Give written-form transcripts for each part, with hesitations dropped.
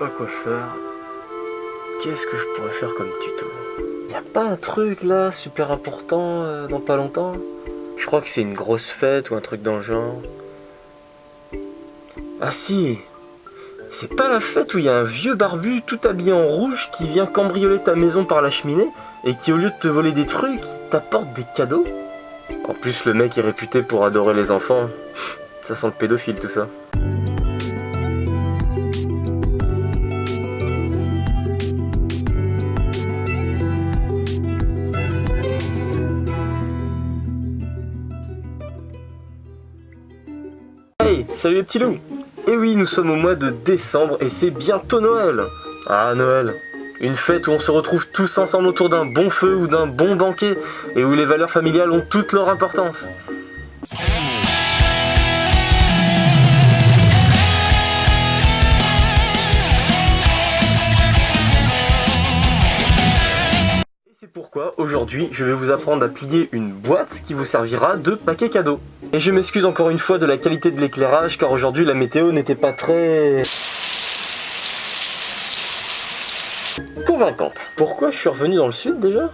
pas quoi faire. Qu'est-ce que je pourrais faire comme tuto? Y a pas un truc là super important dans pas longtemps? Je crois que c'est une grosse fête ou un truc dans le genre. Ah si! C'est pas la fête où il y a un vieux barbu tout habillé en rouge qui vient cambrioler ta maison par la cheminée et qui, au lieu de te voler des trucs, t'apporte des cadeaux? En plus, le mec est réputé pour adorer les enfants. Ça sent le pédophile tout ça. Hey, salut les petits loups! Et oui, nous sommes au mois de décembre et c'est bientôt Noël! Ah, Noël! Une fête où on se retrouve tous ensemble autour d'un bon feu ou d'un bon banquet et où les valeurs familiales ont toute leur importance. C'est pourquoi aujourd'hui je vais vous apprendre à plier une boîte qui vous servira de paquet cadeau. Et je m'excuse encore une fois de la qualité de l'éclairage car aujourd'hui la météo n'était pas très convaincante. Pourquoi je suis revenu dans le sud déjà?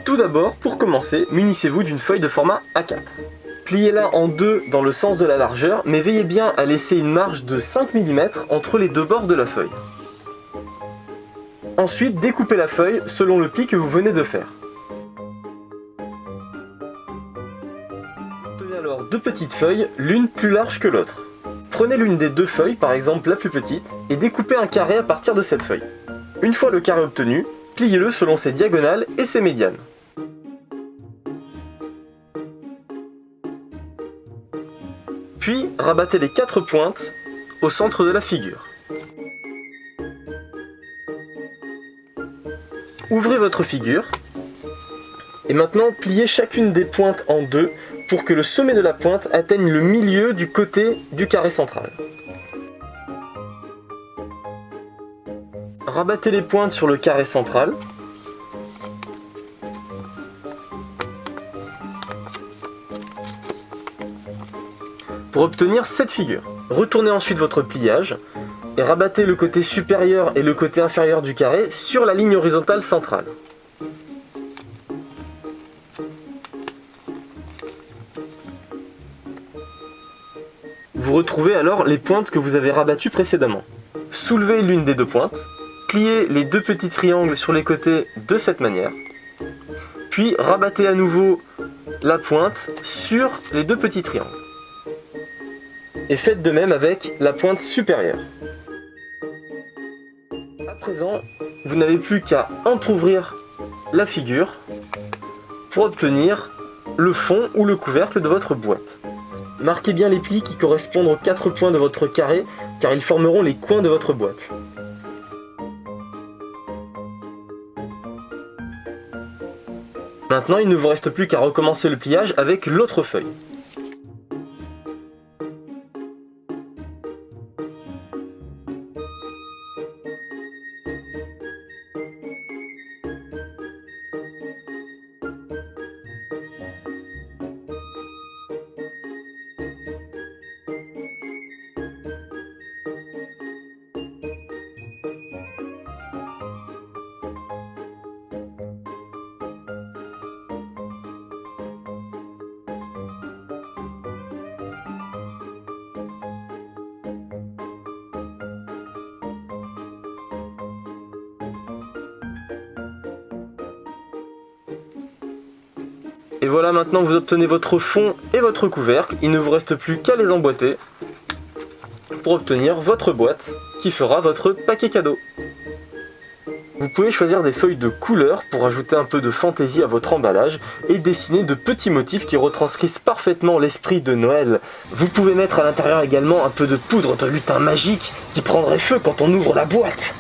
Tout d'abord, pour commencer, munissez-vous d'une feuille de format A4. Pliez-la en deux dans le sens de la largeur, mais veillez bien à laisser une marge de 5 mm entre les deux bords de la feuille. Ensuite, découpez la feuille selon le pli que vous venez de faire. Tenez alors deux petites feuilles, l'une plus large que l'autre. Prenez l'une des deux feuilles, par exemple la plus petite, et découpez un carré à partir de cette feuille. Une fois le carré obtenu, pliez-le selon ses diagonales et ses médianes. Puis, rabattez les 4 pointes au centre de la figure. Ouvrez votre figure et maintenant pliez chacune des pointes en deux pour que le sommet de la pointe atteigne le milieu du côté du carré central. Rabattez les pointes sur le carré central. Pour obtenir cette figure. Retournez ensuite votre pliage et rabattez le côté supérieur et le côté inférieur du carré sur la ligne horizontale centrale. Vous retrouvez alors les pointes que vous avez rabattues précédemment. Soulevez l'une des deux pointes, pliez les deux petits triangles sur les côtés de cette manière, puis rabattez à nouveau la pointe sur les deux petits triangles. Et faites de même avec la pointe supérieure. À présent, vous n'avez plus qu'à entrouvrir la figure pour obtenir le fond ou le couvercle de votre boîte. Marquez bien les plis qui correspondent aux 4 points de votre carré car ils formeront les coins de votre boîte. Maintenant, il ne vous reste plus qu'à recommencer le pliage avec l'autre feuille. Et voilà, maintenant vous obtenez votre fond et votre couvercle, il ne vous reste plus qu'à les emboîter pour obtenir votre boîte qui fera votre paquet cadeau. Vous pouvez choisir des feuilles de couleur pour ajouter un peu de fantaisie à votre emballage et dessiner de petits motifs qui retranscrivent parfaitement l'esprit de Noël. Vous pouvez mettre à l'intérieur également un peu de poudre de lutin magique qui prendrait feu quand on ouvre la boîte.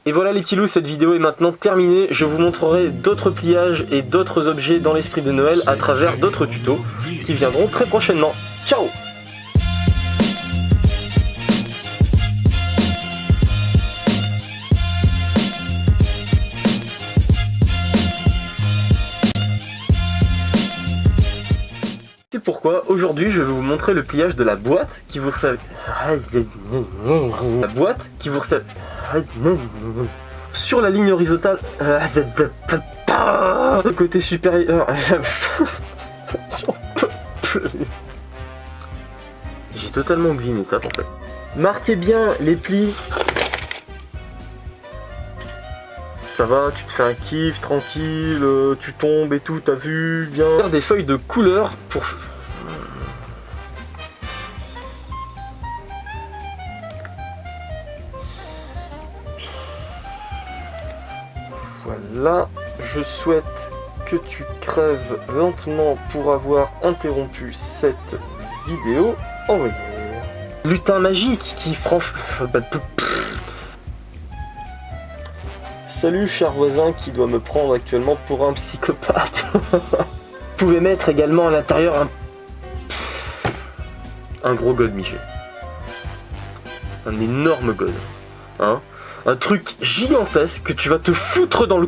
Et voilà les petits loups, cette vidéo est maintenant terminée. Je vous montrerai d'autres pliages et d'autres objets dans l'esprit de Noël à travers d'autres tutos qui viendront très prochainement. Ciao! C'est pourquoi pourquoi. Aujourd'hui, je vais vous montrer le pliage de la boîte qui vous resservira. La boîte qui vous resservira. Sur la ligne horizontale. Le côté supérieur. J'en peux plus. J'ai totalement oublié une étape en fait. Marquez bien les plis. Ça va, tu te fais un kiff, tranquille, tu tombes et tout, t'as vu, bien. Faire des feuilles de couleur pour... Voilà, je souhaite que tu crèves lentement pour avoir interrompu cette vidéo. Envoyé. Lutin magique qui franchement... Salut cher voisin qui doit me prendre actuellement pour un psychopathe. Vous pouvez mettre également à l'intérieur un gros gold Michel. Un énorme gold. Hein, un truc gigantesque que tu vas te foutre dans le